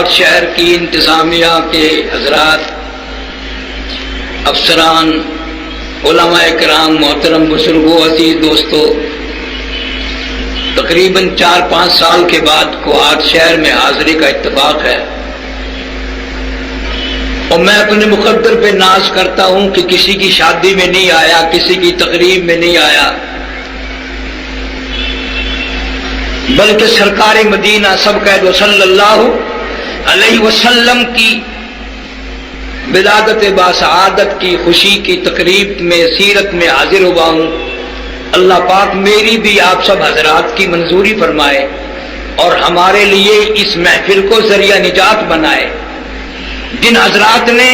کوہاٹ شہر کی انتظامیہ کے حضرات، افسران، علماء کرام، محترم بزرگوں، عزیز دوستوں، تقریباً 4-5 سال کے بعد کوہاٹ شہر میں حاضری کا اتفاق ہے، اور میں اپنے مقدر پہ ناز کرتا ہوں کہ کسی کی شادی میں نہیں آیا، کسی کی تقریب میں نہیں آیا، بلکہ سرکار مدینہ سب قید صلی اللہ علیہ وسلم کی ولادت باسعادت کی خوشی کی تقریب میں، سیرت میں حاضر ہوا ہوں۔ اللہ پاک میری بھی آپ سب حضرات کی منظوری فرمائے اور ہمارے لیے اس محفل کو ذریعہ نجات بنائے۔ جن حضرات نے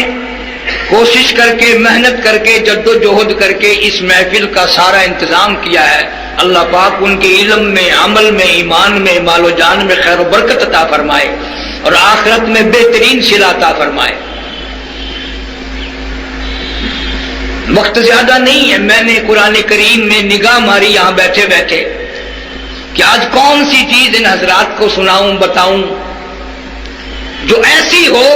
کوشش کر کے، محنت کر کے، جد و جہد کر کے اس محفل کا سارا انتظام کیا ہے، اللہ پاک ان کے علم میں، عمل میں، ایمان میں، مال و جان میں خیر و برکت عطا فرمائے اور آخرت میں بہترین صلہ عطا فرمائے۔ وقت زیادہ نہیں ہے، میں نے قرآن کریم میں نگاہ ماری یہاں بیٹھے بیٹھے کہ آج کون سی چیز ان حضرات کو سناؤں، بتاؤں جو ایسی ہو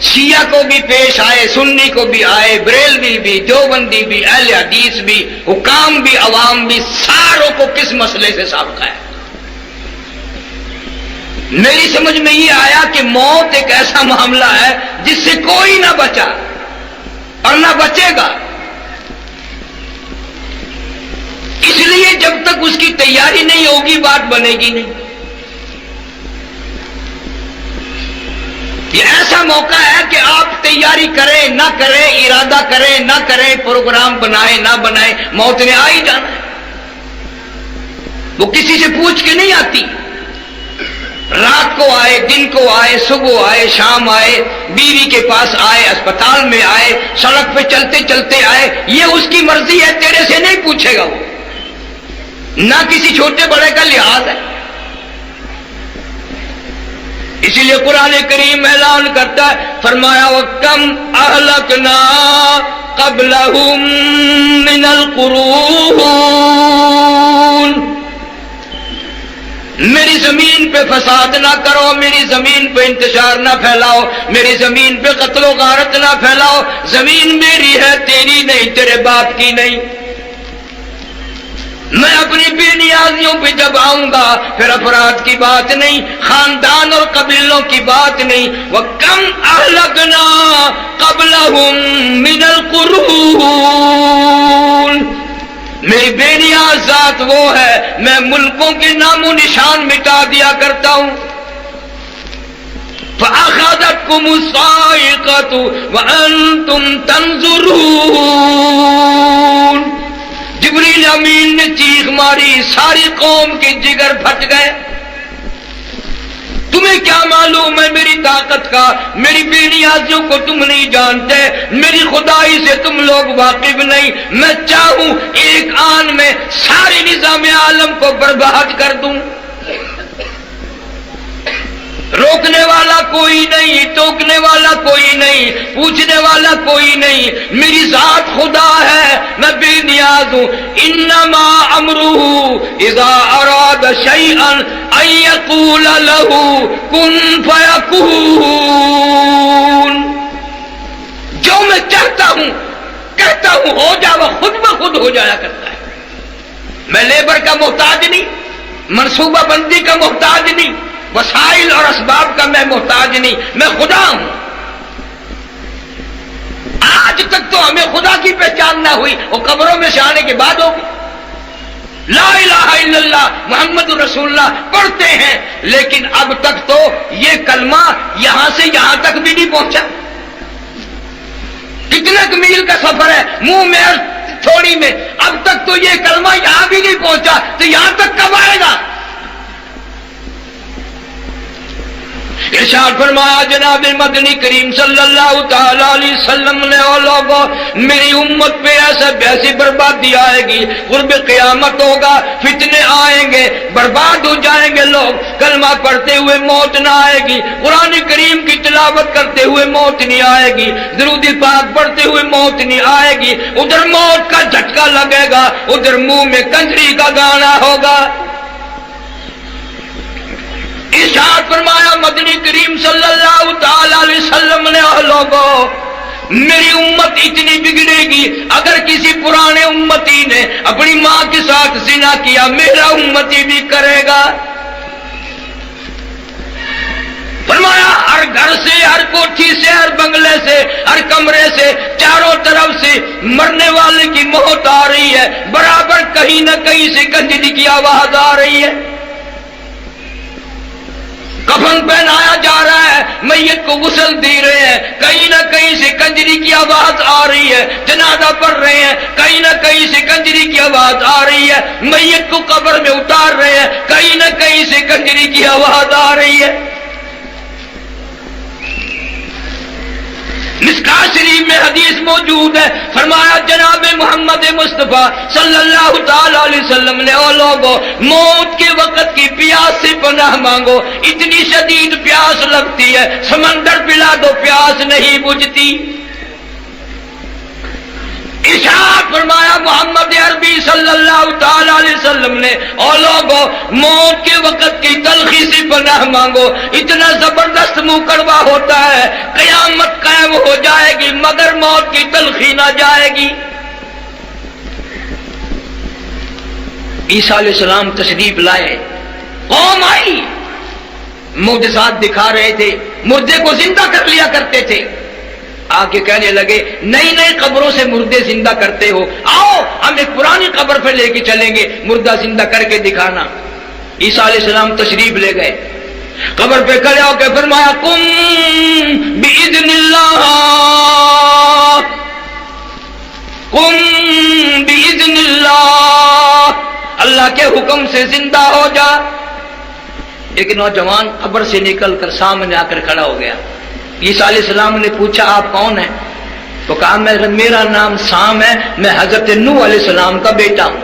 شیعہ کو بھی پیش آئے، سنی کو بھی آئے، بریلوی بھی، دیوبندی بھی، اہل حدیث بھی، حکام بھی، عوام بھی، ساروں کو کس مسئلے سے سابقہ ہے۔ میری سمجھ میں یہ آیا کہ موت ایک ایسا معاملہ ہے جس سے کوئی نہ بچا اور نہ بچے گا، اس لیے جب تک اس کی تیاری نہیں ہوگی بات بنے گی نہیں۔ یہ ایسا موقع ہے کہ آپ تیاری کریں نہ کریں، ارادہ کریں نہ کریں، پروگرام بنائیں نہ بنائیں، موت نے آ ہی جانا ہے۔ وہ کسی سے پوچھ کے نہیں آتی، رات کو آئے، دن کو آئے، صبح آئے، شام آئے، بیوی کے پاس آئے، اسپتال میں آئے، سڑک پہ چلتے چلتے آئے، یہ اس کی مرضی ہے، تیرے سے نہیں پوچھے گا وہ، نہ کسی چھوٹے بڑے کا لحاظ ہے۔ اسی لیے قرآن کریم اعلان کرتا ہے، فرمایا وَكَمْ أَهْلَكْنَا قَبْلَهُمْ مِنَ الْقُرُونِ، میری زمین پہ فساد نہ کرو، میری زمین پہ انتشار نہ پھیلاؤ، میری زمین پہ قتل و غارت نہ پھیلاؤ، زمین میری ہے، تیری نہیں، تیرے باپ کی نہیں۔ میں اپنی بے نیازیوں پہ جب آؤں گا پھر افراد کی بات نہیں، خاندان اور قبیلوں کی بات نہیں۔ وَكَمْ أَهْلَكْنَا قَبْلَهُمْ مِنَ الْقُرُونِ، میری بے نیاز ذات وہ ہے، میں ملکوں کے نام و نشان مٹا دیا کرتا ہوں۔ فَأَخَذَتْكُمُ الصَّاعِقَةُ وَأَنْتُمْ تَنظُرُونَ، جبریل امین نے چیخ ماری، ساری قوم کے جگر پھٹ گئے۔ تمہیں کیا معلوم ہے میری طاقت کا، میری بے نیازیوں کو تم نہیں جانتے، میری خدائی سے تم لوگ واقف نہیں۔ میں چاہوں ایک آن میں سارے نظام عالم کو برباد کر دوں، روکنے والا کوئی نہیں، ٹوکنے والا کوئی نہیں، پوچھنے والا کوئی نہیں۔ میری ذات خدا ہے، میں بے نیاز ہوں۔ انما امرہ اذا اراد شیئا ان یقول لہ کن فیکون، جو میں چاہتا ہوں کہتا ہوں ہو جا، وہ خود بخود ہو جایا کرتا ہے۔ میں لیبر کا محتاج نہیں، منصوبہ بندی کا محتاج نہیں، وسائل اور اسباب کا میں محتاج نہیں، میں خدا ہوں۔ آج تک تو ہمیں خدا کی پہچان نہ ہوئی، وہ قبروں میں سے آنے کے بعد ہوگی۔ لا الہ الا اللہ محمد رسول اللہ پڑھتے ہیں، لیکن اب تک تو یہ کلمہ یہاں سے یہاں تک بھی نہیں پہنچا۔ کتنے میل کا سفر ہے، منہ میں اور تھوڑی میں، اب تک تو یہ کلمہ یہاں بھی نہیں پہنچا، تو یہاں تک کب آئے گا؟ ارشاد فرمایا جناب مدنی کریم صلی اللہ تعالی علیہ وسلم نے، او لوگوں میری امت پہ ایسی بربادی آئے گی، قرب قیامت ہوگا، فتنے آئیں گے، برباد ہو جائیں گے لوگ، کلمہ پڑھتے ہوئے موت نہ آئے گی، قرآن کریم کی تلاوت کرتے ہوئے موت نہیں آئے گی، درود پاک پڑھتے ہوئے موت نہیں آئے گی، ادھر موت کا جھٹکا لگے گا، ادھر منہ میں کنجری کا گانا ہوگا۔ ارشاد فرمایا مدنی کریم صلی اللہ تعالی علیہ وسلم نے، اے لوگو میری امت اتنی بگڑے گی، اگر کسی پرانے امتی نے اپنی ماں کے ساتھ زنا کیا میرا امتی بھی کرے گا۔ فرمایا ہر گھر سے، ہر کوٹھی سے، ہر بنگلے سے، ہر کمرے سے، چاروں طرف سے مرنے والے کی موت آ رہی ہے، برابر کہیں نہ کہیں سے کنجری کی آواز آ رہی ہے، کفن پہنایا جا رہا ہے، میت کو غسل دے رہے ہیں، کہیں نہ کہیں سے کنجری کی آواز آ رہی ہے، جنازہ پڑھ رہے ہیں، کہیں نہ کہیں سے کنجری کی آواز آ رہی ہے، میت کو قبر میں اتار رہے ہیں، کہیں نہ کہیں سے کنجری کی آواز آ رہی ہے۔ مشکوٰۃ شریف میں حدیث موجود ہے، فرمایا جناب محمد مصطفیٰ صلی اللہ تعالی علیہ وسلم نے، او لوگو موت کے وقت کی پیاس سے پناہ مانگو، اتنی شدید پیاس لگتی ہے سمندر پلا دو پیاس نہیں بجھتی۔ ارشاد فرمایا محمد عربی صلی اللہ تعالی علیہ وسلم نے، او لوگو موت کے وقت کی تلخی سے پناہ مانگو، اتنا زبردست منہ کڑوا ہوتا ہے، قیامت قائم ہو جائے گی مگر موت کی تلخی نہ جائے گی۔ عیسیٰ علیہ السلام تشریف لائے، قوم آئی، معجزات دکھا رہے تھے، مردے کو زندہ کر لیا کرتے تھے، آ کے کہنے لگے نئی نئی قبروں سے مردے زندہ کرتے ہو، آؤ ہم ایک پرانی قبر پہ لے کے چلیں گے، مردہ زندہ کر کے دکھانا۔ عیسیٰ علیہ السلام تشریف لے گئے، قبر پہ کھڑے ہو کے فرمایا قم بإذن اللہ، قم بإذن اللہ، اللہ کے حکم سے زندہ ہو جا۔ ایک نوجوان قبر سے نکل کر سامنے آ کر کھڑا ہو گیا۔ عیسیٰ علیہ السلام نے پوچھا آپ کون ہیں؟ تو کہا میرا نام سام ہے، میں حضرت نوح علیہ السلام کا بیٹا ہوں۔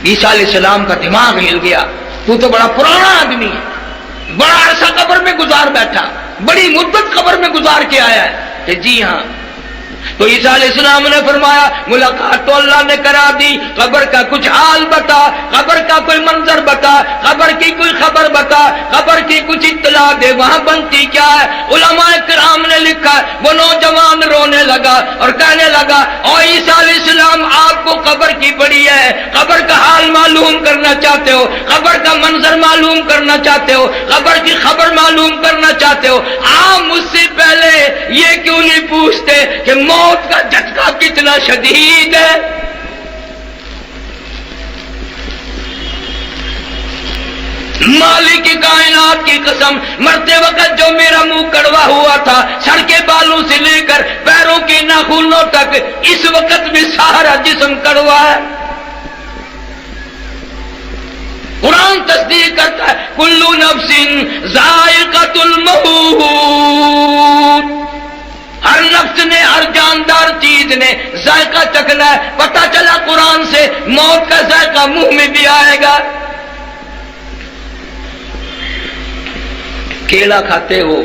عیسیٰ علیہ السلام کا دماغ ہل گیا، تو بڑا پرانا آدمی ہے، بڑا عرصہ قبر میں گزار بیٹھا، بڑی مدت قبر میں گزار کے آیا ہے کہ جی ہاں۔ تو عیسیٰ علیہ السلام نے فرمایا ملاقات تو اللہ نے کرا دی، قبر کا کچھ حال بتا، قبر کا کوئی منظر بتا، قبر کی کوئی خبر بتا، قبر کی کچھ اطلاع دے، وہاں بنتی کیا ہے۔ علماء کرام نے لکھا وہ نوجوان رونے لگا اور کہنے لگا او عیسیٰ علیہ السلام آپ کو قبر کی پڑی ہے، قبر کا حال معلوم کرنا چاہتے ہو، قبر کا منظر معلوم کرنا چاہتے ہو، قبر کی خبر معلوم کرنا چاہتے ہو، آپ مجھ سے پہلے یہ کیوں نہیں پوچھتے کہ موت کا جھٹکا کتنا شدید ہے۔ مالک کائنات کی قسم، مرتے وقت جو میرا منہ کڑوا ہوا تھا سر کے بالوں سے لے کر پیروں کے ناخنوں تک، اس وقت بھی سارا جسم کڑوا ہے۔ قرآن تصدیق کرتا ہے کلو نفس ذائقۃ الموت، ہر نفس نے، ہر جاندار چیز نے ذائقہ چکھنا ہے۔ پتہ چلا قرآن سے موت کا ذائقہ منہ میں بھی آئے گا۔ کیلا کھاتے ہو،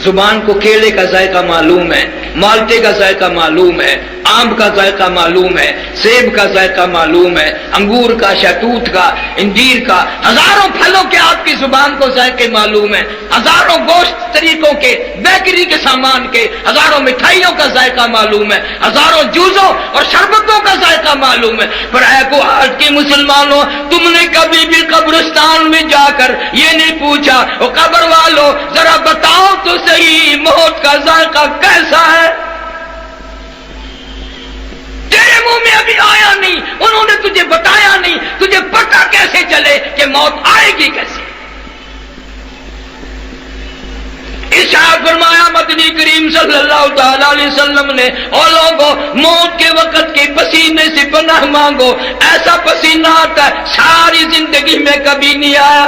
زبان کو کیلے کا ذائقہ معلوم ہے، مالٹے کا ذائقہ معلوم ہے، آم کا ذائقہ معلوم ہے، سیب کا ذائقہ معلوم ہے، انگور کا، شہتوت کا، انجیر کا، ہزاروں پھلوں کے آپ کی زبان کو ذائقے معلوم ہے، ہزاروں گوشت طریقوں کے، بیکری کے سامان کے، ہزاروں مٹھائیوں کا ذائقہ معلوم ہے، ہزاروں جوسوں اور شربتوں کا ذائقہ معلوم ہے۔ پر اے کو آج کے مسلمانوں، تم نے کبھی بھی قبرستان میں جا کر یہ نہیں پوچھا وہ قبر والوں ذرا بتاؤ تو صحیح موت کا ذائقہ کیسا ہے؟ تیرے منہ میں ابھی آیا نہیں، انہوں نے تجھے بتایا نہیں، تجھے پتہ کیسے چلے کہ موت آئے گی کیسے؟ ارشاد فرمایا مدنی کریم صلی اللہ تعالی علیہ وسلم نے، او لوگو موت کے وقت کے پسینے سے پناہ مانگو، ایسا پسینہ آتا ہے ساری زندگی میں کبھی نہیں آیا۔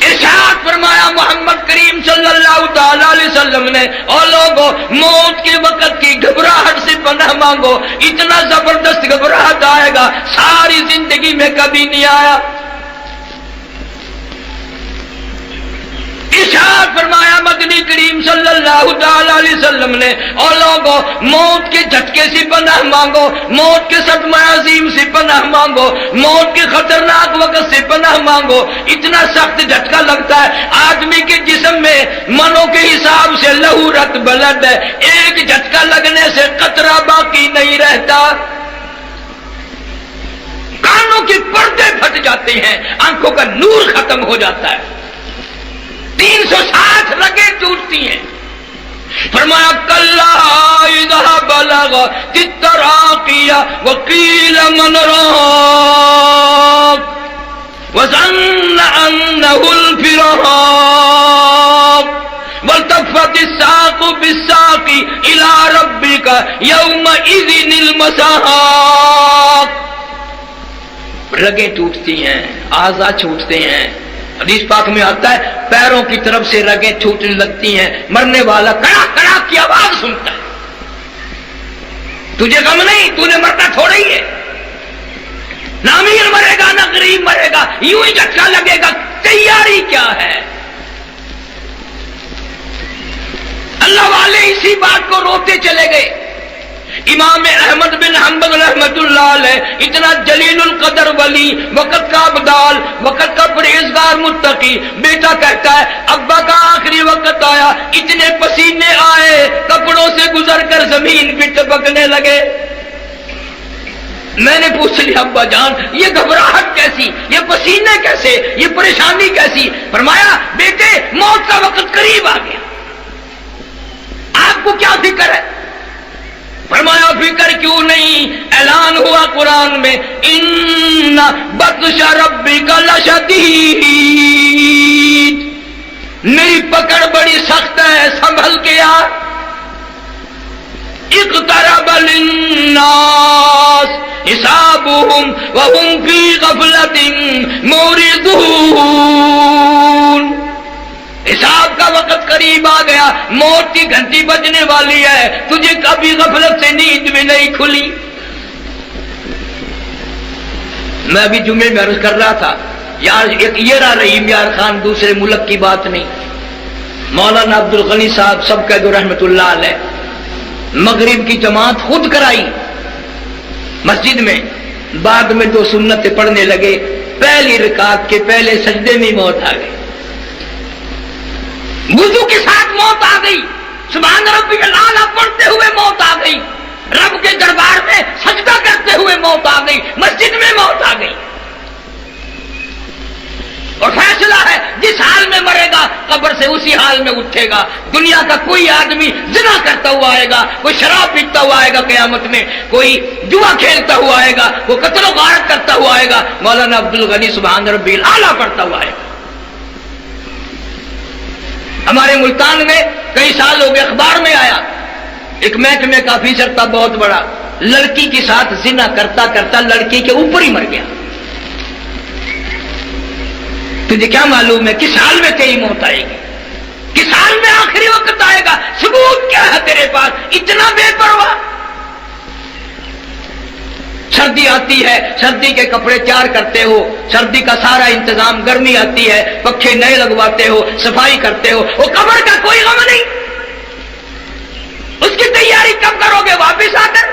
ارشاد فرمایا محمد کریم صلی اللہ تعالی علیہ وسلم نے، اور لوگوں موت کے وقت کی گھبراہٹ سے پناہ مانگو، اتنا زبردست گھبراہٹ آئے گا ساری زندگی میں کبھی نہیں آیا۔ ارشاد فرمایا مدنی کریم صلی اللہ تعالی علیہ وسلم نے، اور لوگوں موت کے جھٹکے سے پناہ مانگو، موت کے صدمہ عظیم سے پناہ مانگو، موت کے خطرناک وقت سے پناہ مانگو۔ اتنا سخت جھٹکا لگتا ہے، آدمی کے جسم میں منوں کے حساب سے لہو رت بلد ہے، ایک جھٹکا لگنے سے قطرہ باقی نہیں رہتا، کانوں کے پردے پھٹ جاتے ہیں، آنکھوں کا نور ختم ہو جاتا ہے، 360 رگیں ٹوٹتی ہیں۔ فرمایا کلا اذا بلغ التراقی وقیل من راق وظن انه الفراق والتفت الساق بالساق الى ربك يومئذ المساق۔ رگیں ٹوٹتی ہیں، اعضاء چھوٹتے ہیں، حدیث پاک میں آتا ہے پیروں کی طرف سے رگیں چھوٹنے لگتی ہیں، مرنے والا کڑا کڑا کی آواز سنتا ہے۔ تجھے غم نہیں، تو نے مرنا تھوڑا ہی ہے، نہ امیر مرے گا نہ غریب مرے گا، یوں ہی جھٹکا لگے گا، تیاری کیا ہے؟ اللہ والے اسی بات کو روتے چلے گئے۔ امام احمد بن حنبل رحمت اللہ علیہ اتنا جلیل القدر ولی، وقت کا ابدال، وقت کا پرہیزگار متقی، بیٹا کہتا ہے ابا کا آخری وقت آیا، اتنے پسینے آئے کپڑوں سے گزر کر زمین پہ ٹپکنے لگے۔ میں نے پوچھ لیا ابا جان یہ گھبراہٹ کیسی، یہ پسینے کیسے، یہ پریشانی کیسی؟ فرمایا بیٹے موت کا وقت قریب آ گیا، آپ کو کیا فکر ہے؟ فرمایا فکر کیوں نہیں، اعلان ہوا قرآن میں ان بطش ربک لشدید، میری پکڑ بڑی سخت ہے، سنبھل کے آ۔ اقترب للناس حسابهم وهم فی غفلۃ معرضون، حساب کا وقت قریب آ گیا، موت کی گھنٹی بجنے والی ہے، تجھے کبھی غفلت سے نیند بھی نہیں کھلی۔ میں ابھی جمعے میں عرض کر رہا تھا یار ایک یہ رہا رحیم یار خان، دوسرے ملک کی بات نہیں، مولانا عبد الغنی صاحب سب کہہ دو رحمت اللہ علیہ، مغرب کی جماعت خود کرائی مسجد میں، بعد میں 2 سنتیں پڑھنے لگے، پہلی رکعت کے پہلے سجدے میں موت آ گئی، وضو کے ساتھ موت آ گئی، سبحان ربی الاعلیٰ پڑھتے ہوئے موت آ گئی، رب کے دربار میں سجدہ کرتے ہوئے موت آ گئی، مسجد میں موت آ گئی۔ اور فیصلہ ہے جس حال میں مرے گا قبر سے اسی حال میں اٹھے گا۔ دنیا کا کوئی آدمی زنا کرتا ہوا آئے گا، کوئی شراب پیتا ہوا آئے گا قیامت میں، کوئی جوا کھیلتا ہوا آئے گا، کوئی قتل و غارت کرتا ہوا آئے گا، مولانا عبد الغنی سبحان ربی الاعلیٰ پڑھتا ہوا آئے گا۔ ہمارے ملتان میں کئی سال ہو گئے، اخبار میں آیا ایک محکمے کا آفیسر تھا بہت بڑا، لڑکی کے ساتھ زنا کرتا کرتا لڑکی کے اوپر ہی مر گیا۔ تجھے کیا معلوم ہے کس حال میں تیری موت آئے گی، کس حال میں آخری وقت آئے گا؟ ثبوت کیا ہے تیرے پاس اتنا بے پرواہ؟ سردی آتی ہے، سردی کے کپڑے تیار کرتے ہو، سردی کا سارا انتظام، گرمی آتی ہے پکھے نئے لگواتے ہو، صفائی کرتے ہو، وہ قبر کا کوئی غم نہیں، اس کی تیاری کب کرو گے؟ واپس آ کر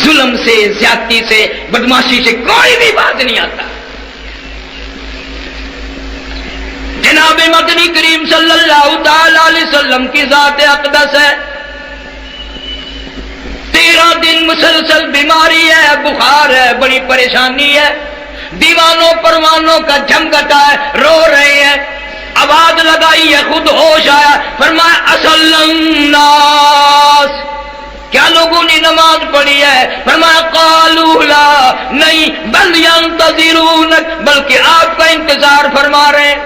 ظلم سے، زیادتی سے، بدماشی سے کوئی بھی بات نہیں آتا۔ جناب مدنی کریم صلی اللہ تعالی علیہ وسلم کی ذات اقدس ہے، 13 دن مسلسل بیماری ہے، بخار ہے، بڑی پریشانی ہے، دیوانوں پروانوں کا جھمگٹا ہے، رو رہے ہیں، آواز لگائی ہے، خود ہوش آیا، فرمایا اصل الناس، کیا لوگوں نے نماز پڑھی ہے؟ فرمایا قالوا لا، نہیں، بل ينتظرونک، بلکہ آپ کا انتظار فرما رہے ہیں۔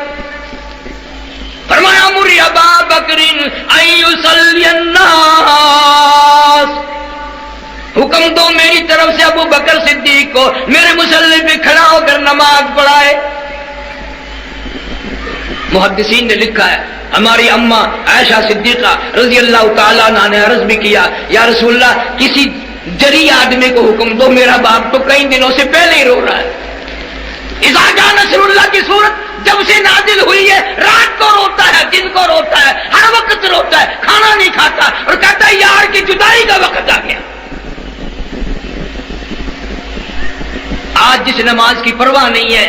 فرمایا مر ابا بکر ان یصلی الناس، حکم دو میری طرف سے ابو بکر صدیق کو میرے مصلی پہ کھڑا ہو کر نماز پڑھائے۔ محدثین نے لکھا ہے ہماری اماں عائشہ صدیقہ رضی اللہ تعالیٰ عنہ نے عرض بھی کیا یا رسول اللہ کسی جری آدمی کو حکم دو، میرا باپ تو کئی دنوں سے پہلے ہی رو رہا ہے۔ اذا جاء نصر اللہ کی صورت، جب سے نازل ہوئی ہے رات کو روتا ہے، دن کو روتا ہے، ہر وقت روتا ہے، کھانا نہیں کھاتا اور کہتا ہے یار کی جدائی کا وقت آ گیا۔ آج جس نماز کی پرواہ نہیں ہے،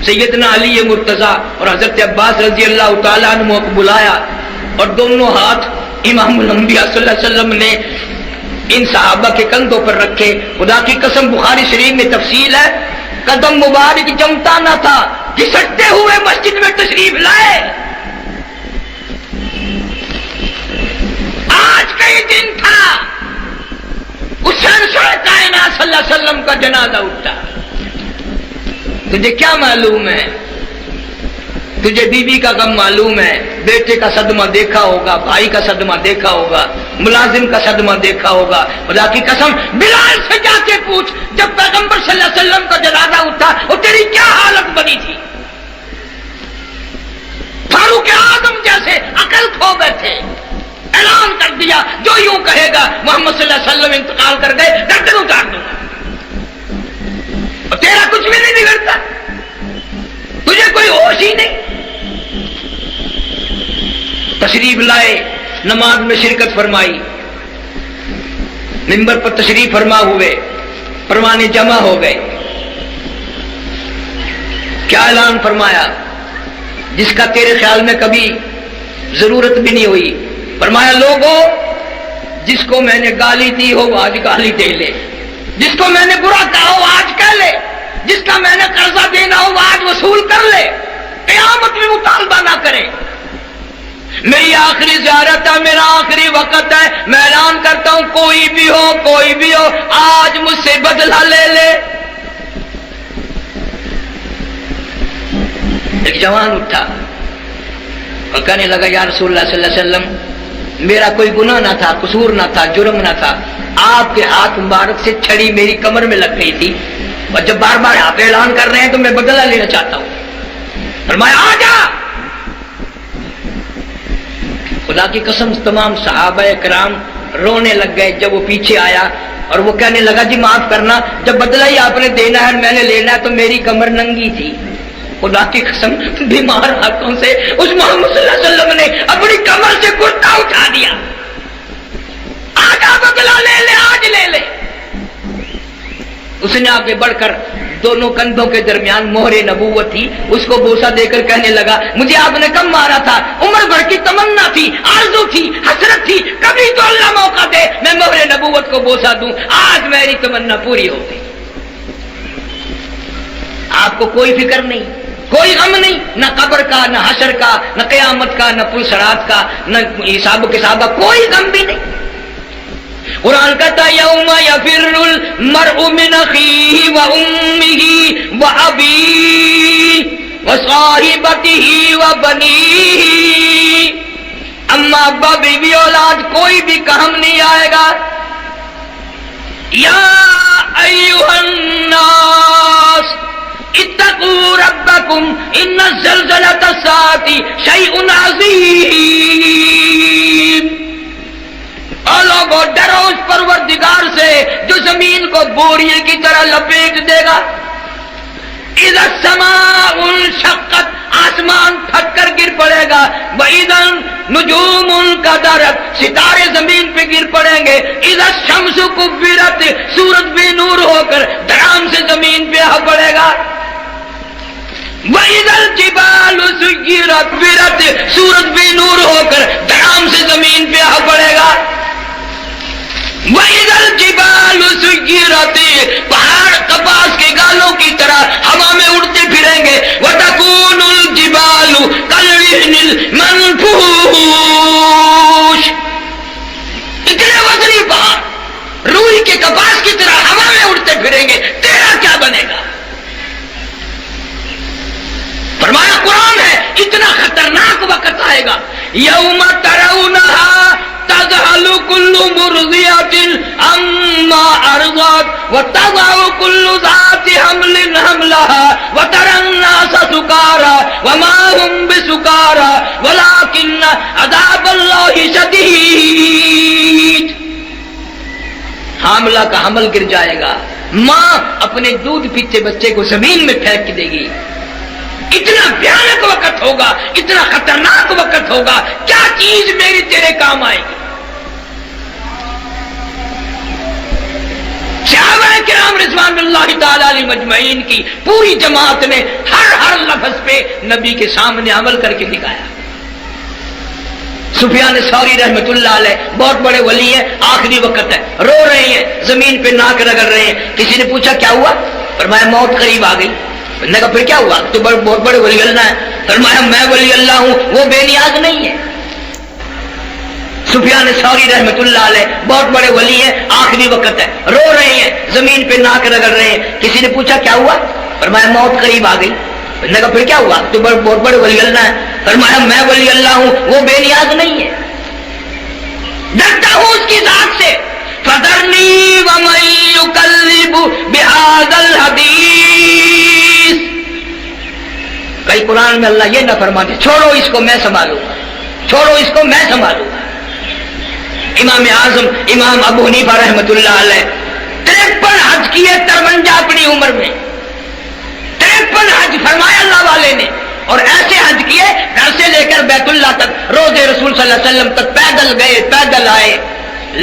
سیدنا علی مرتضیٰ اور حضرت عباس رضی اللہ تعالیٰ عنہ کو بلایا اور دونوں ہاتھ امام الانبیاء صلی اللہ علیہ وسلم نے ان صحابہ کے کندھوں پر رکھے۔ خدا کی قسم بخاری شریف میں تفصیل ہے، قدم مبارک جمتا نہ تھا، گھسٹتے ہوئے مسجد میں تشریف لائے۔ آج کا یہ دن تھا، اس شہنشاہ کائنات صلی اللہ علیہ وسلم کا جنازہ اٹھا۔ تجھے کیا معلوم ہے؟ تجھے بیوی کا غم معلوم ہے، بیٹے کا صدمہ دیکھا ہوگا، بھائی کا صدمہ دیکھا ہوگا، ملازم کا صدمہ دیکھا ہوگا۔ خدا کی قسم بلال سے جا کے پوچھ، جب پیغمبر صلی اللہ علیہ وسلم کا جنازہ اٹھا اور تیری کیا حالت بنی تھی؟ فاروق اعظم جیسے عقل کھو بیٹھے، اعلان کر دیا جو یوں کہے گا محمد صلی اللہ علیہ وسلم انتقال کر گئے، گردن اتار دوں گا، اور تیرا کچھ بھی نہیں بگڑتا، تجھے کوئی ہوش ہی نہیں۔ تشریف لائے، نماز میں شرکت فرمائی، منبر پر تشریف فرما ہوئے، پروانے جمع ہو گئے۔ کیا اعلان فرمایا جس کا تیرے خیال میں کبھی ضرورت بھی نہیں ہوئی؟ فرمایا لوگوں، جس کو میں نے گالی دی ہو آج گالی دے لے، جس کو میں نے برا کہا ہو آج کہہ لے، جس کا میں نے قرضہ دینا ہو آج وصول کر لے، قیامت میں مطالبہ نہ کرے۔ میری آخری زیارت ہے، میرا آخری وقت ہے، میں اعلان کرتا ہوں کوئی بھی ہو آج مجھ سے بدلہ لے لے۔ ایک جوان اٹھا اور کہنے لگا یا رسول اللہ صلی اللہ علیہ وسلم، میرا کوئی گناہ نہ تھا، قصور نہ تھا، جرم نہ تھا، آپ کے ہاتھ مبارک سے چھڑی میری کمر میں لگ گئی تھی، اور جب بار بار آپ اعلان کر رہے ہیں تو میں بدلہ لینا چاہتا ہوں۔ فرمایا آ جا۔ خدا کی قسم تمام صحابہ کرام رونے لگ گئے جب وہ پیچھے آیا اور وہ کہنے لگا جی معاف کرنا، جب بدلہ ہی آپ نے دینا ہے میں نے لینا ہے تو میری کمر ننگی تھی۔ خدا کی قسم بیمار ہاتھوں سے اس محمد صلی اللہ علیہ وسلم نے اپنی کمر سے کرتا اٹھا دیا۔ آجا بدلہ لے لے، آج لے لے۔ اس نے آگے بڑھ کر دونوں کندھوں کے درمیان مہر نبوت تھی، اس کو بوسہ دے کر کہنے لگا مجھے آپ نے کم مارا تھا، عمر بھر کی تمنا تھی، آرزو تھی، حسرت تھی، کبھی تو اللہ موقع دے میں مہر نبوت کو بوسہ دوں، آج میری تمنا پوری ہو گئی۔ آپ کو کوئی فکر نہیں، کوئی غم نہیں، نہ قبر کا، نہ حشر کا، نہ قیامت کا، نہ پلسرات کا، نہ حساب و کتاب کا، کوئی غم بھی نہیں۔ قرآن کہتا یوم یفر المرء من اخیہ وامہ وابیہ وصاحبتہ وبنیہ، اما ابا بیوی اولاد کوئی بھی کام نہیں آئے گا۔ یا ایھا الناس اتقوا ربکم ان زلزلۃ الساعۃ شیء عظیم۔ اور لوگوں ڈرو اس پروردگار سے جو زمین کو بوریے کی طرح لپیٹ دے گا۔ اذا السماء انشقت، آسمان پھٹ کر گر پڑے گا۔ واذا النجوم انکدرت، ستارے زمین پہ گر پڑیں گے۔ اذا الشمس کورت، سورج بے نور ہو کر دھڑام سے زمین پہ آ پڑے گا۔ وَإِذَا الْجِبَالُ سُيِّرَتْ، سورج بے نور ہو کر دھڑام سے زمین پہ آ پڑے گا۔ وَإِذَا الْجِبَالُ سُيِّرَتْ، پہاڑ کپاس کے گالوں کی طرح ہوا میں اڑتے پھریں گے۔ وَتَكُونُ الْجِبَالُ كَالْعِهْنِ الْمَنْفُوشِ، اتنے وزنی پہاڑ روئی کے کپاس کی طرح ہوا میں اڑتے پھریں گے، تیرا کیا بنے گا؟ فرمایا قرآن ہے اتنا خطرناک وقت آئے گا، یوم ترونہا تذہل کل مرضیۃ عما ارضعت وتضع کل ذات حمل حملہا وتری الناس سکارى وما هم بسکارى ولکن عذاب اللہ شدید۔ حاملہ کا حمل گر جائے گا، ماں اپنے دودھ پیتے بچے کو زمین میں پھینک دے گی، اتنا بھیانک وقت ہوگا، اتنا خطرناک وقت ہوگا، کیا چیز میری تیرے کام آئے گی؟ صحابہ کرام رضوان اللہ تعالی علیہ مجمعین کی پوری جماعت نے ہر لفظ پہ نبی کے سامنے عمل کر کے دکھایا۔ سفیان ثوری رحمۃ اللہ علیہ بہت بڑے ولی ہیں، آخری وقت ہے، رو رہے ہیں، زمین پہ ناک رگڑ رہے ہیں۔ کسی نے پوچھا کیا ہوا؟ فرمایا موت قریب آ گئی۔ نے کہا پھر کیا ہوا؟ تو بہت بڑے ولی اللہ ہیں۔ فرمایا میں ولی اللہ ہوں، وہ بے نیاز نہیں ہے۔ سفیان ثوری رحمۃ اللہ علیہ بہت بڑے ولی ہیں، آخری وقت ہے، رو رہے ہیں، زمین پہ ناک رگڑ رہے ہیں۔ کسی نے پوچھا کیا ہوا؟ فرمایا موت قریب آ گئی۔ نے کہا پھر کیا ہوا؟ تو بہت بڑے ولی اللہ ہیں۔ فرمایا میں ولی اللہ ہوں، وہ بے نیاز نہیں ہے، ڈرتا ہوں اس کی ذات سے۔ فَذَرْنِي وَمَن يُكَذِّبُ بِهَذَا الْحَدِيثِ۔ کئی قرآن میں اللہ یہ نہ فرماتے چھوڑو اس کو میں سنبھالوں گا، چھوڑو اس کو میں سنبھالوں گا۔ امام اعظم امام ابو حنیفہ رحمۃ اللہ علیہ 53 حج کیے 53 اپنی عمر میں، 53 حج فرمایا اللہ والے نے، اور ایسے حج کیے گھر سے لے کر بیت اللہ تک، روض رسول صلی اللہ علیہ وسلم تک پیدل گئے، پیدل آئے۔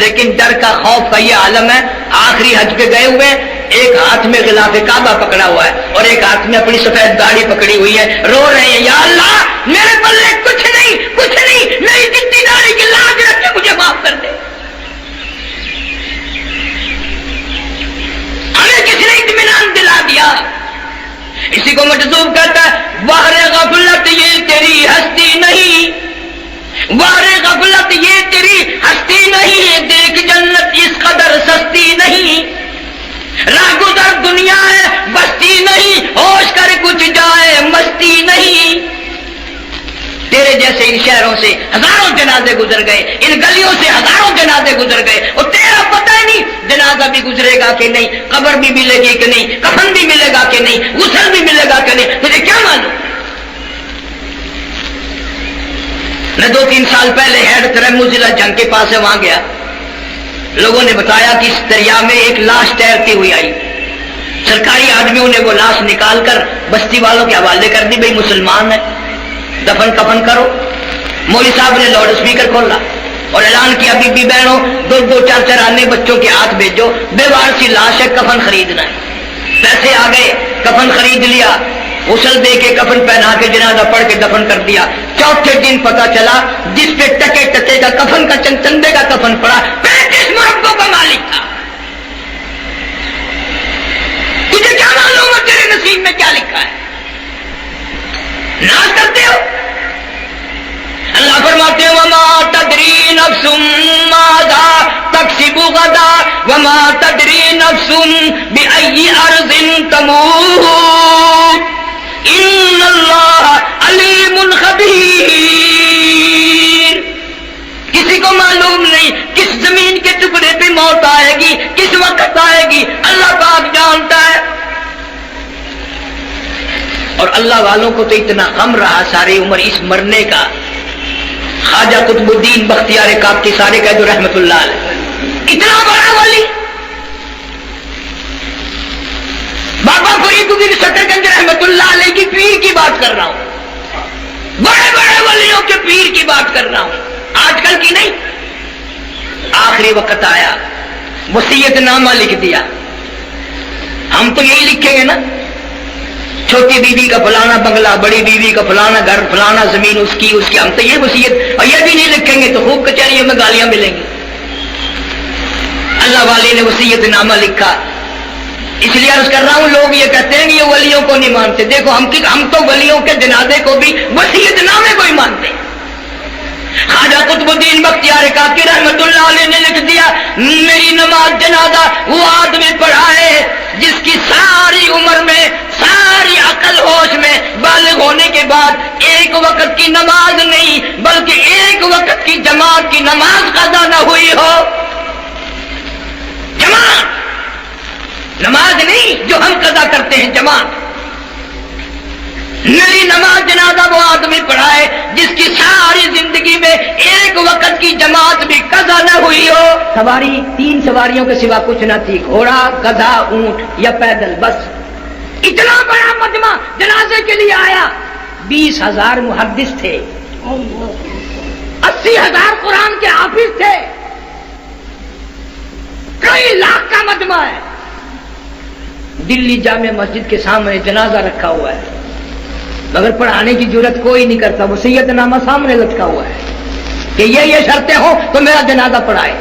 لیکن ڈر کا خوف کا یہ عالم ہے، آخری حج پہ گئے ہوئے، ایک ہاتھ میں غلاف کعبہ پکڑا ہوا ہے اور ایک ہاتھ میں اپنی سفید داڑھی پکڑی ہوئی ہے، رو رہے ہیں یا اللہ میرے پلے کچھ نہیں، کچھ نہیں، میری جتنی داڑھی کی لاج رکھ کے مجھے معاف کر دے۔ ہمیں کس نے اطمینان دلا دیا؟ اسی کو مجذوب کہتا ہے بحر غفلت یہ تیری ہستی نہیں، بحر غفلت یہ تیری ہستی نہیں، دیکھ جنت اس قدر سستی نہیں، راہ گزر دنیا ہے بستی نہیں، ہوش کر کچھ جائے مستی نہیں۔ تیرے جیسے ان شہروں سے ہزاروں جنازے گزر گئے، ان گلیوں سے ہزاروں جنازے گزر گئے، اور تیرا پتہ ہی نہیں جنازہ بھی گزرے گا کہ نہیں، قبر بھی ملے گی کہ نہیں، کفن بھی ملے گا کہ نہیں، غسل بھی ملے گا کہ نہیں، تجھے کیا معلوم؟ میں 2-3 سال پہلے حیرت رحمت جنگ کے پاس سے وہاں گیا، لوگوں نے بتایا کہ اس دریا میں ایک لاش تیرتی ہوئی آئی، سرکاری آدمیوں نے وہ لاش نکال کر بستی والوں کے حوالے کر دی، بھئی مسلمان ہے دفن کفن کرو۔ مولوی صاحب نے لاؤڈ اسپیکر کھولا اور اعلان کیا بی بی بہنوں 2-2 4-4 آنے بچوں کے ہاتھ بھیجو، بے وار سی لاش ہے، کفن خریدنا ہے۔ پیسے آ گئے، کفن خرید لیا، غسل دے کے کفن پہنا کے جنازہ پڑھ کے دفن کر دیا۔ چوتھے دن پتا چلا جس پہ ٹکے ٹکے کا کفن کا چندے کا کفن پڑا 35 مربوں کا مالک تھا۔ تجھے کیا معلوم ہے تیرے نصیب میں کیا لکھا ہے؟ ناز کرتے ہو؟ اللہ فرماتے ہیں وما تدری نفس ماذا تکسب غدا وما تدری نفس بأي ارض تموت ان اللہ علیم خبیر۔ کسی کو معلوم نہیں کس زمین کے ٹکڑے پہ موت آئے گی، کس وقت آئے گی، اللہ پاک جانتا ہے۔ اور اللہ والوں کو تو اتنا غم رہا ساری عمر اس مرنے کا۔ خواجہ قطب الدین بختیار کاکی سارے کہہ دو رحمت اللہ علیہ، اتنا بڑا ولی۔ بابا فرید الدین سترگنج رحمت اللہ علیہ کی پیر کی بات کر رہا ہوں، بڑے بڑے ولیوں کے پیر کی بات کر رہا ہوں، آج کل کی نہیں۔ آخری وقت آیا، وصیت نامہ لکھ دیا۔ ہم تو یہی لکھیں گے نا، چھوٹی بیوی کا فلانا بنگلہ، بڑی بیوی کا فلانا گھر، فلانا زمین اس کی، ہم تو یہ وصیت، اور یہ بھی نہیں لکھیں گے تو خوب کچہریوں میں گالیاں ملیں گی۔ اللہ والے نے وصیت نامہ لکھا، اس لیے عرض کر رہا ہوں لوگ یہ کہتے ہیں کہ یہ ولیوں کو نہیں مانتے، دیکھو ہم تو ولیوں کے جنازے کو بھی وصیت نامے کو ہی مانتے ہیں۔ خواجہ قطب الدین بختیار کاکی رحمت اللہ علیہ نے لکھ دیا میری نماز جنازہ وہ آدمی پڑھائے جس کی ساری عمر میں، ساری عقل ہوش میں، بالغ ہونے کے بعد ایک وقت کی نماز نہیں بلکہ ایک وقت کی جماعت کی نماز قضا نہ ہوئی ہو۔ جماعت، نماز نہیں جو ہم قضا کرتے ہیں، جماعت۔ میری نماز جنازہ وہ آدمی پڑھائے جس کی ساری زندگی میں ایک وقت کی جماعت بھی قضا نہ ہوئی ہو۔ سواری 3 سواریوں کے سوا کچھ نہ تھی، گھوڑا، گدھا، اونٹ یا پیدل، بس اتنا بڑا مجمع جنازے کے لیے آیا، 20,000 محدث تھے، 80,000 قرآن کے حافظ تھے، کئی لاکھ کا مجمع ہے۔ دلی جامع مسجد کے سامنے جنازہ رکھا ہوا ہے، مگر پڑھانے کی جرت کوئی نہیں کرتا، وصیت نامہ سامنے لٹکا ہوا ہے کہ یہ شرطیں ہوں تو میرا جنازہ پڑھائے۔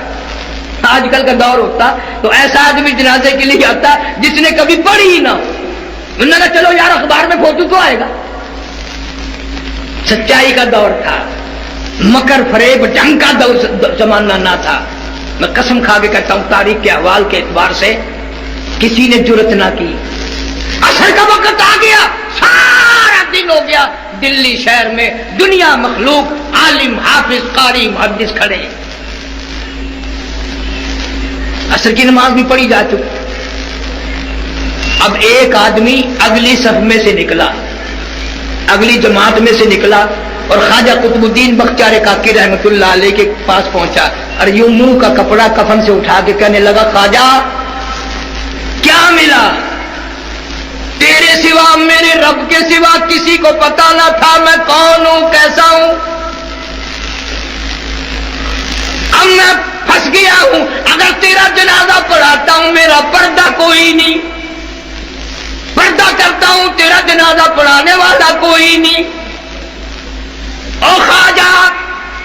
آج کل کا دور ہوتا تو ایسا آدمی جنازے کے لیے آتا جس نے کبھی پڑھی ہی نہ ہو، انہوں نے کہا چلو یار اخبار میں فوٹو تو آئے گا۔ سچائی کا دور تھا، مکر فریب ڈھنگ کا زمانہ نہ تھا۔ میں قسم کھا کے کہتا ہوں تاریخ کے احوال کے اعتبار سے کسی نے جرت نہ کی۔ عصر کا وقت آ گیا، سارا دن ہو گیا، دلی شہر میں دنیا مخلوق عالم حافظ قاری محدث کھڑے ہیں۔ عصر کی نماز بھی پڑھی جا چکی۔ اب ایک آدمی اگلی صف میں سے نکلا، اگلی جماعت میں سے نکلا اور خواجہ قطب الدین بختیار کاکی رحمت اللہ علیہ کے پاس پہنچا اور یوں منہ کا کپڑا کفن سے اٹھا کے کہنے لگا، خواجہ کیا ملا؟ تیرے سوا میرے رب کے سوا کسی کو پتا نہ تھا میں کون ہوں کیسا ہوں، اب میں پھنس گیا ہوں، اگر تیرا جنازہ پڑھاتا ہوں میرا پردہ کوئی نہیں، پردہ کرتا ہوں تیرا جنازہ پڑھانے والا کوئی نہیں۔ او خواجہ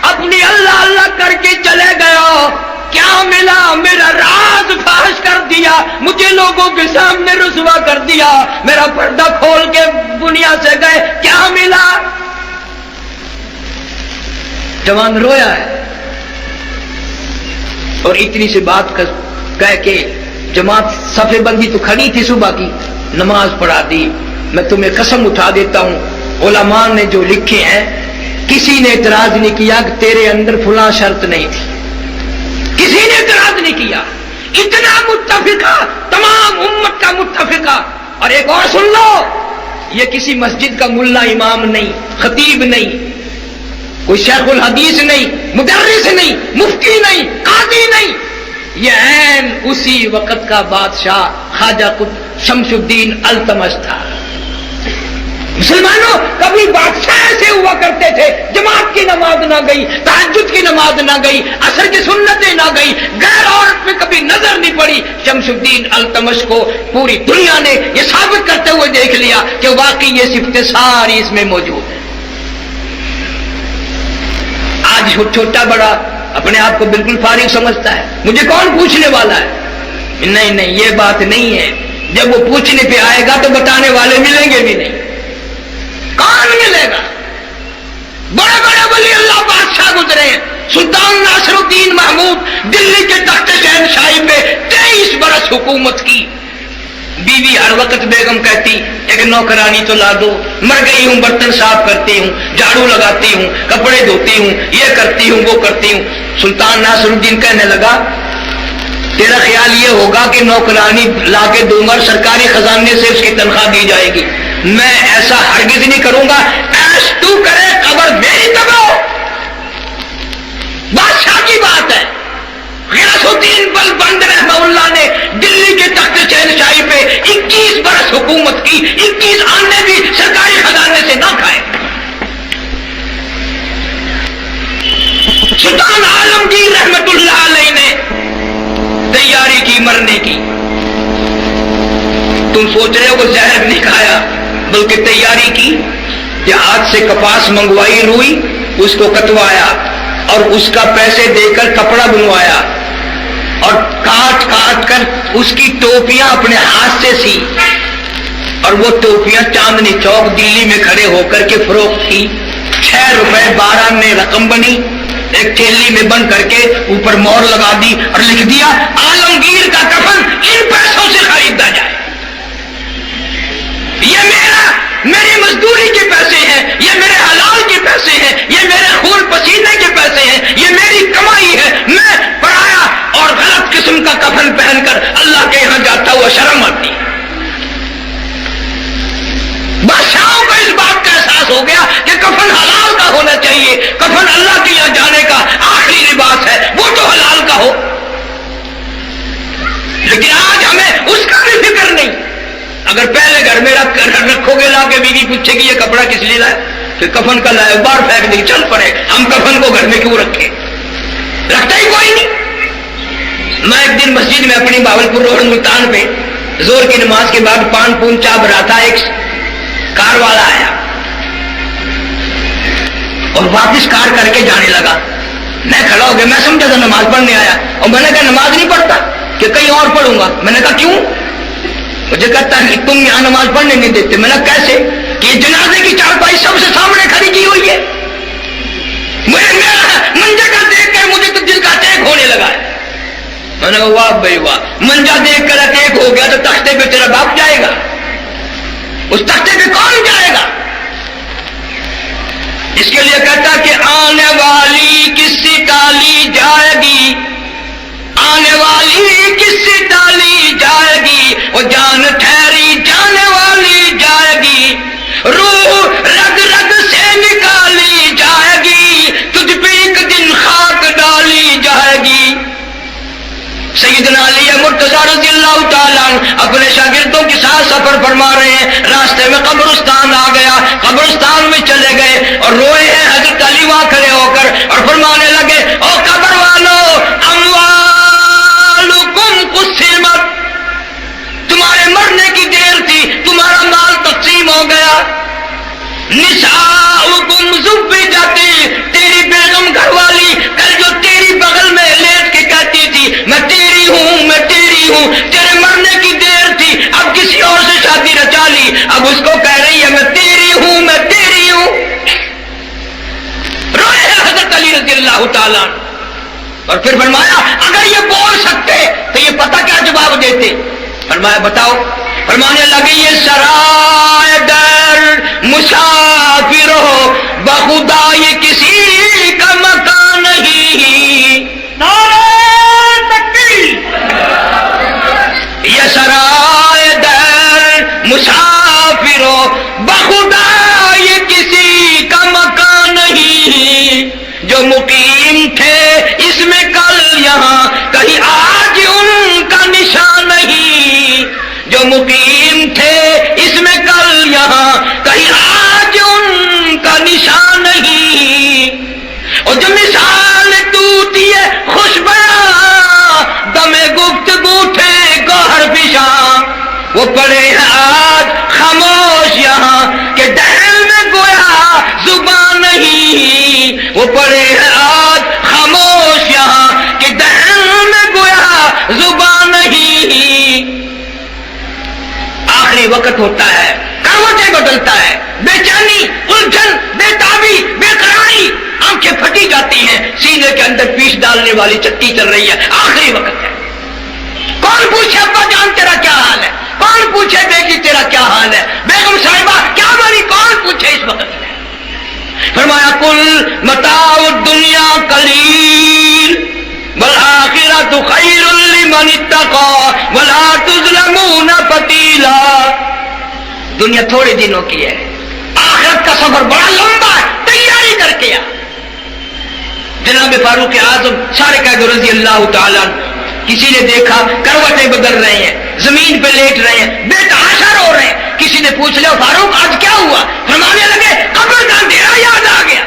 اپنی اللہ اللہ کر کے چلے گیا، کیا ملا؟ میرا راز فاش کر دیا، مجھے لوگوں کے سامنے رسوا کر دیا، میرا پردہ کھول کے دنیا سے گئے، کیا ملا؟ جوان رویا ہے اور اتنی سی بات کہہ کے جماعت صفے بندی تو کھڑی تھی، صبح کی نماز پڑھا دی۔ میں تمہیں قسم اٹھا دیتا ہوں، علماء نے جو لکھے ہیں کسی نے اعتراض نہیں کیا کہ تیرے اندر فلاں شرط نہیں تھی، کسی نے اعتراض نہیں کیا، اتنا متفقہ، تمام امت کا متفقہ۔ اور ایک اور سن لو، یہ کسی مسجد کا ملا امام نہیں، خطیب نہیں، کوئی شیخ الحدیث نہیں، مدرس نہیں، مفتی نہیں، قاضی نہیں، یہ عین اسی وقت کا بادشاہ خواجہ شمس الدین التمش تھا۔ مسلمانوں کبھی بادشاہ ایسے ہوا کرتے تھے، جماعت کی نماز نہ گئی، تہجد کی نماز نہ گئی، عصر کی سنتیں نہ گئی، غیر عورت میں کبھی نظر نہیں پڑی۔ شمس الدین التمش کو پوری دنیا نے یہ ثابت کرتے ہوئے دیکھ لیا کہ واقعی یہ صفتیں ساری اس میں موجود ہیں۔ آج چھوٹا بڑا اپنے آپ کو بالکل فارغ سمجھتا ہے، مجھے کون پوچھنے والا ہے؟ نہیں، یہ بات نہیں ہے۔ جب وہ پوچھنے پہ آئے گا تو بتانے والے ملیں گے بھی نہیں، کون ملے گا؟ بڑے بڑے ولی اللہ بادشاہ گزرے ہیں، سلطان ناصر الدین محمود دلی کے تخت شہنشاہی پہ 23 برس حکومت کی۔ بیوی ہر وقت بیگم کہتی ایک نوکرانی تو لا دو، مر گئی ہوں برتن صاف کرتی ہوں، جھاڑو لگاتی ہوں، کپڑے دھوتی ہوں، یہ کرتی ہوں وہ کرتی ہوں۔ سلطان ناصر الدین کہنے لگا تیرا خیال یہ ہوگا کہ نوکرانی لا کے دوں گا، سرکاری خزانے سے اس کی تنخواہ دی جائے گی، میں ایسا ہرگز نہیں کروں گا، ایش تو کرے قبر میری تباہ۔ بادشاہ کی بات ہے۔ غیاث الدین بلبند رحمہ اللہ نے دلی کے تخت شہنشاہی پہ 21 برس حکومت کی، 21 آنے بھی سرکاری خزانے سے نہ کھائے۔ سلطان عالمگیر رحمت اللہ علیہ نے تیاری کی مرنے کی، تم سوچ رہے ہو وہ زہر نہیں کھایا بلکہ تیاری کی، دیہات سے کپاس منگوائی، روئی، اس کو کٹوایا اور اس کا پیسے دے کر کپڑا بنوایا اور کاٹ کاٹ کر اس کی ٹوپیاں اپنے ہاتھ سے سی، اور وہ ٹوپیاں چاندنی چوک دلی میں کھڑے ہو کر کے فروخت کی۔ 6 روپے 12 میں رقم بنی، ایک تھیلی میں بند کر کے اوپر مہر لگا دی اور لکھ دیا عالمگیر کا کفن ان پیسوں سے خریدا جائے۔ یہ میری مزدوری کے پیسے ہیں، یہ میرے حلال کے پیسے ہیں، یہ میرے خون پسینے کے پیسے ہیں، یہ میری کمائی ہے۔ میں پرایا اور غلط قسم کا کفن پہن کر اللہ کے یہاں جاتا ہوا شرم آتی ہے۔ بادشاہوں کو اس بات کا احساس ہو گیا کہ کفن حلال کا ہونا چاہیے، کفن اللہ کے یہاں جانے کا آخری لباس ہے، وہ تو حلال کا ہو۔ لیکن آج ہمیں اس کا بھی فکر نہیں۔ اگر پہلے گھر میں آ کے بیوی پوچھے گی یہ کپڑا کس لیے لائے؟ پھر کفن کا لائے، باہر پھینک دیں، چل پڑے، ہم کفن کو گھر میں کیوں رکھے؟ رکھتا ہی کوئی نہیں۔ میں ایک دن مسجد میں اپنی باولپور روڈ ملتان پہ زور کی نماز کے بعد پان پون چا بھرا تھا، ایک کار والا آیا اور واپس کار کر کے جانے لگا۔ میں کھڑا ہو گیا، میں سمجھا تھا نماز پڑھنے آیا، اور میں نے کہا نماز نہیں پڑھتا کہ کہیں اور پڑھوں گا۔ میں نے کہا کیوں؟ مجھے کہتا ہے تم یہاں نماز پڑھنے نہیں دیتے۔ میں نے کہا کیسے؟ کہ یہ جنازے کی چارپائی سب سے سامنے کھڑی کی ہوئی ہے۔ منجا کا دیکھ کر مجھے تو دل کا اٹیک ہونے لگا ہے۔ میں نے کہا واہ بھائی واہ، منجا دیکھ کر اٹیک ہو گیا تو تختے پہ تیرا باپ جائے گا؟ اس تختے پہ کون جائے گا؟ اس کے لیے کہتا کہ آنے والی کس سے ٹالی جائے گی، آنے والی کس سے ٹالی جائے گی، وہ جان ٹھہری جانے والی جائے گی، روح رگ رگ سے نکالی جائے گی، تجھ پہ ایک دن خاک ڈالی جائے گی۔ سیدنا علی مرتضیٰ رضی اللہ تعالیٰ اپنے شاگردوں کے ساتھ سفر فرما رہے ہیں، راستے میں قبرستان آ گیا، قبرستان میں چلے گئے اور روئے ہیں حضرت علی وہاں کھڑے ہو کر اور فرمانے لگے او قبر والو اموالکم قسمت، تمہارے مرنے کی دیر تھی، تمہارا مال تقسیم ہو گیا، نساؤکم زبجت، تیری بیگم گھر والی کل جو تیری بغل میں لیٹ کے کہتی تھی میں تیری ہوں میں تیری ہوں، تیرے مرنے کی دیر تھی، اب کسی اور سے شادی رچا لی، اب اس کو کہہ رہی ہے میں تیری ہوں میں تیری ہوں۔ روئے حضرت علی رضی اللہ تعالیٰ اور پھر فرمایا اگر یہ بول سکتے تو یہ پتہ کیا جواب دیتے؟ فرمایا بتاؤ؟ فرمانے لگے یہ سرائے در مسافر ہو بخدا یہ کسی کا مکان نہیں، نعرہ تکبیر، یہ سرائے در مسافر ہو بخدا یہ کسی کا مکان نہیں، جو مقیم تھے اس میں کل یہاں کہیں آج ان کا نشان نہیں، جو مقیم تھے اس میں کل یہاں کہیں آج ان کا نشان نہیں، اور جو مثال ٹوٹی ہے خوش بیاں دم گفتگو تھے گوہر پیشاں، وہ پڑے ہیں آج خاموش یہاں کہ دہل میں گویا زبان نہیں، وہ پڑے ہیں آج خاموش یہاں کہ دہل میں گویا زبان نہیں۔ آخری وقت ہوتا ہے، کروٹیں بدلتا ہے، بے چینی، الجھن، بے تابی، بے قراری، آنکھیں پھٹی جاتی ہیں، سینے کے اندر پیش ڈالنے والی چٹی چل رہی ہے، آخری وقت ہے۔ کون پوچھے ابا جان تیرا کیا حال ہے؟ کون پوچھے بیٹی تیرا کیا حال ہے؟ بیگم صاحبہ کیا بنی؟ کون پوچھے اس وقت میں؟ فرمایا کل متاع الدنیا قلیل والآخرۃ خیر لمن اتقى ولا تظلمون فتیلا، دنیا تھوڑے دنوں کی ہے، آخرت کا سفر بڑا لمبا ہے، تیاری کر کے آ۔ جناب فاروق اعظم سارے قائد رضی اللہ تعالیٰ، کسی نے دیکھا کروٹیں بدل رہے ہیں، زمین پہ لیٹ رہے ہیں، بے تحاشا رو رہے ہیں، کسی نے پوچھ لیا فاروق آج کیا ہوا؟ فرمانے لگے قبر کا اندھیرا یاد آ گیا۔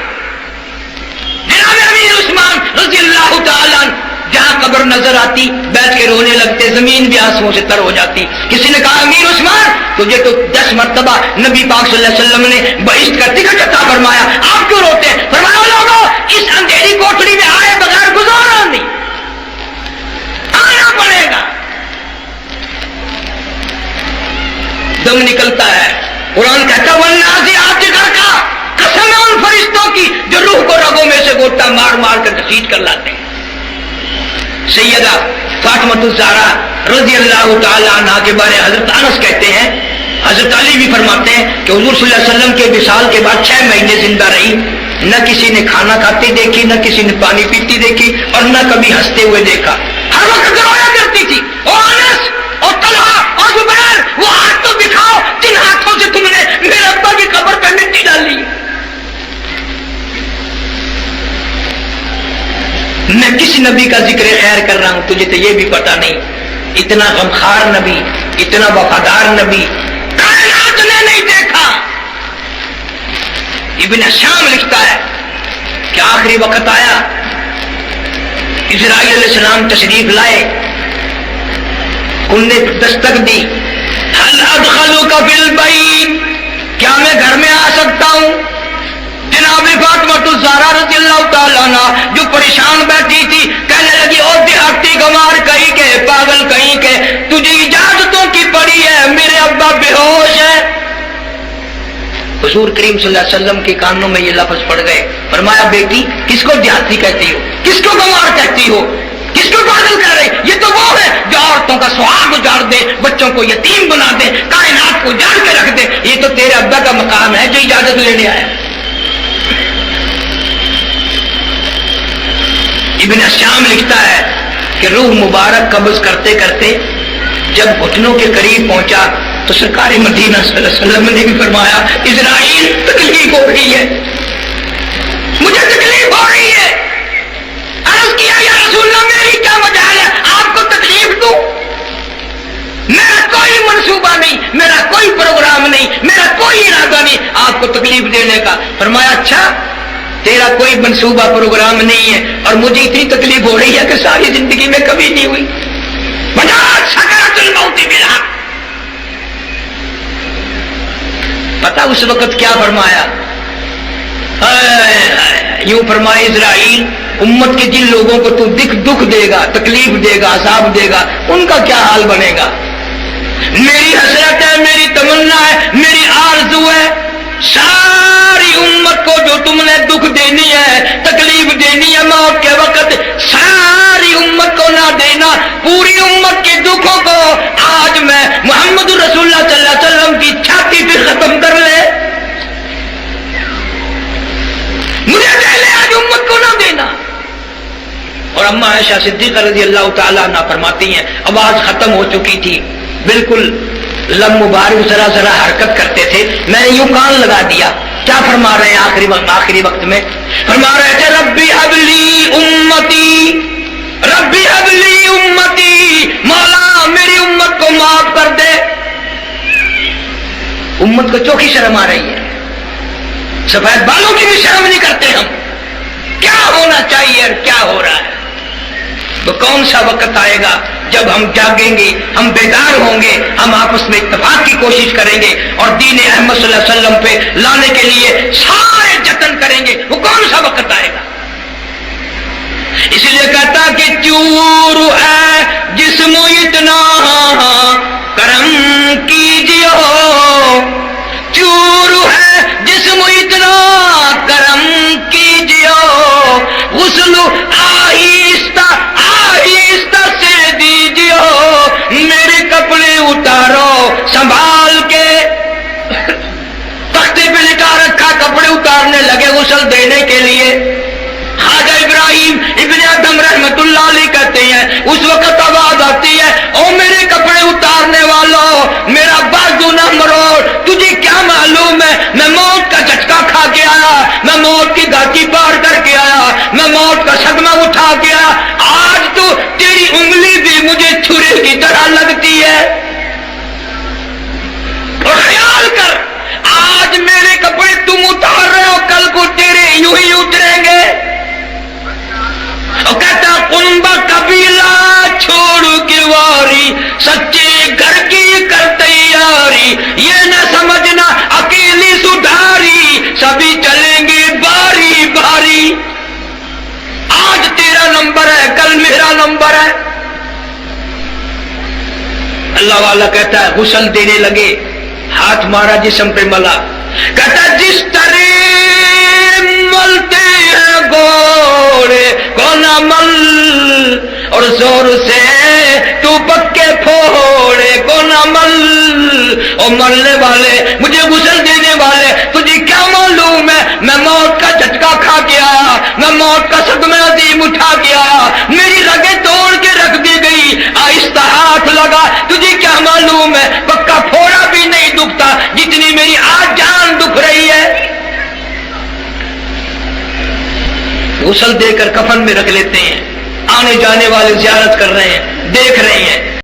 جناب امیر عثمان رضی اللہ تعالیٰ جہاں قبر نظر آتی بیٹھ کے رونے لگتے، زمین بھی آنسوؤں سے تر ہو جاتی۔ کسی نے کہا امیر عثمان تجھے تو 10 مرتبہ نبی پاک صلی اللہ علیہ وسلم نے بہشت کا ٹکٹ عطا فرمایا، آپ کیوں روتے ہیں؟ فرمایا لوگوں اس اندھیری کوٹڑی میں آئے بغیر گزارا نہیں، آنا پڑے گا۔ دم نکلتا ہے، قرآن کہتا والنازعات غرقا، قسم ہے ان فرشتوں کی جو روح کو رگوں میں سے گوٹا مار مار کر گھسیٹ کر لاتے ہیں۔ سیدہ فاطمۃ الزہرا رضی اللہ تعالی عنہا کے بارے حضرت انس کہتے ہیں، حضرت علی بھی فرماتے ہیں کہ حضور صلی اللہ علیہ وسلم کے وصال کے بعد 6 مہینے زندہ رہی، نہ کسی نے کھانا کھاتی دیکھی، نہ کسی نے پانی پیتی دیکھی، اور نہ کبھی ہنستے ہوئے دیکھا، ہر وقت رویا کرتی تھی۔ اور انس اور طلحہ اور زبیر وہ ہاتھ تو دکھاؤ جن ہاتھوں سے تم نے میرے ابا کی قبر پہ مٹی ڈالی۔ میں کس نبی کا ذکر خیر کر رہا ہوں تجھے تو یہ بھی پتا نہیں، اتنا غمخوار نبی، اتنا وفادار نبی کائنات نے نہیں دیکھا۔ ابن شام لکھتا ہے کہ آخری وقت آیا، اسرائیل علیہ السلام تشریف لائے، انہوں نے دستک دی، هل ادخلوک فی البیت، کیا میں گھر میں آ سکتا ہوں؟ جناب فاطمہ الزہرا رضی اللہ تعالیٰ عنہ جو پریشان بیٹھی تھی کہنے لگی او دیہاتی گمار کہیں کہ پاگل کہیں کہ تجھے اجازتوں کی پڑی ہے، میرے ابا بے ہوش ہے۔ حضور کریم صلی اللہ علیہ وسلم کے کانوں میں یہ لفظ پڑ گئے، فرمایا بیٹی کس کو دیہاتی کہتی ہو، کس کو گمار کہتی ہو، کس کو پاگل کہہ رہے؟ یہ تو وہ ہے جو عورتوں کا سہاگ اجاڑ دے، بچوں کو یتیم بنا دے، کائنات کو اجاڑ کے رکھ دے، یہ تو تیرے ابا کا مقام ہے جو اجازت لینے آیا۔ ابن شام لکھتا ہے کہ روح مبارک قبض کرتے کرتے جب گھٹنوں کے قریب پہنچا تو سرکار مدینہ صلی اللہ علیہ وسلم نے بھی فرمایا اسرائیل تکلیف ہو رہی ہے، مجھے تکلیف ہو رہی ہے۔ عرض کیا یا رسول اللہ میری کیا مجال ہے آپ کو تکلیف دوں؟ میرا کوئی منصوبہ نہیں، میرا کوئی پروگرام نہیں، میرا کوئی ارادہ نہیں آپ کو تکلیف دینے کا۔ فرمایا اچھا تیرا کوئی منصوبہ پروگرام نہیں ہے اور مجھے اتنی تکلیف ہو رہی ہے کہ ساری زندگی میں کبھی نہیں ہوئی۔ سکرات الموت بالحق، پتا اس وقت کیا فرمایا؟ یوں فرمایا اسرائیل امت کے جن لوگوں کو تو دکھ دے گا، تکلیف دے گا، عذاب دے گا، ان کا کیا حال بنے گا؟ میری حسرت ہے، میری تمنا ہے، میری آرزو ہے ساری امت کو جو تم نے دکھ دینی ہے، تکلیف دینی ہے موت کے وقت، ساری امت کو نہ دینا، پوری امت کے دکھوں کو آج میں محمد رسول اللہ صلی اللہ علیہ وسلم کی چھاتی پہ ختم کر لے، مجھے دے لے آج امت کو نہ دینا۔ اور اما عائشہ صدیقہ رضی اللہ تعالیٰ عنہ فرماتی ہیں آواز ختم ہو چکی تھی، بالکل لب مبارک ذرا ذرا حرکت کرتے تھے، میں نے یوں کان لگا دیا، کیا فرما رہے ہیں آخری وقت میں؟ فرما رہے تھے ربی حبلی امتی، ربی حبلی امتی، مولا میری امت کو معاف کر دے۔ امت کو چوکھی شرم آ رہی ہے، سفید بالوں کی بھی شرم نہیں کرتے ہم، کیا ہونا چاہیے اور کیا ہو رہا ہے؟ تو کون سا وقت آئے گا جب ہم جاگیں گے، ہم بیدار ہوں گے، ہم آپس میں اتفاق کی کوشش کریں گے اور دین احمد صلی اللہ علیہ وسلم پہ لانے کے لیے سارے جتن کریں گے، وہ کون سا وقت آئے گا؟ اس لیے کہتا کہ چور ہے جسم اتنا کرم کیجیے، چور ہے جسم اتنا کرم کیجیے، غسل آہستہ آہستہ سے دیجیے، میرے کپڑے اتارو سنبھال کے، تختے پہ لٹا رکھا، کپڑے اتارنے لگے غسل دینے کے لیے۔ خواجہ ابراہیم ابن ادم رحمت اللہ علیہ کہتے ہیں اس وقت آواز آتی ہے او میرے کپڑے اتارنے والوں، میرا بازو نہ مروڑ، تجھے کیا معلوم ہے میں موت کا جھٹکا کھا کے آیا، میں موت کی گھاٹی پار کر کے آیا، میں موت کا صدمہ اٹھا کے آیا، آج تو تیری انگلی بھی مجھے چھری کی طرح لگتی ہے۔ اور خیال کر آج میرے کپڑے تم اتار رہے ہو، کل کو تیرے یوں ہی اتریں گے۔ اور کہتا کنبا قبیلہ چھوڑ کے واری، سچے گھر کی کر تیاری، یہ نہ سمجھنا اکیلی سدھاری، سبھی چلیں گے باری باری۔ آج تیرا نمبر ہے، کل میرا نمبر ہے۔ اللہ والا کہتا ہے غسل دینے لگے، ہاتھ مارا جسم پہ ملا، کہتا جس طرح ملتے ہیں گھوڑے کو نہ مل، اور زور سے تو پکے پھوڑے کو نہ مل، اور مرنے والے مجھے غسل دینے والے تجھے کیا معلوم ہے میں موت کا جھٹکا کھا کے آیا، میں موت کا صدمہ عظیم اٹھا کے آیا، میری رگیں توڑ کے رکھ دی گئی، آہستہ ہاتھ لگا، تجھے کیا معلوم ہے پکا پھوڑا بھی نہیں دکھتا جتنی میری آج جان دکھ رہی ہے۔ غسل دے کر کفن میں رکھ لیتے ہیں، آنے جانے والے زیارت کر رہے ہیں، دیکھ رہے ہیں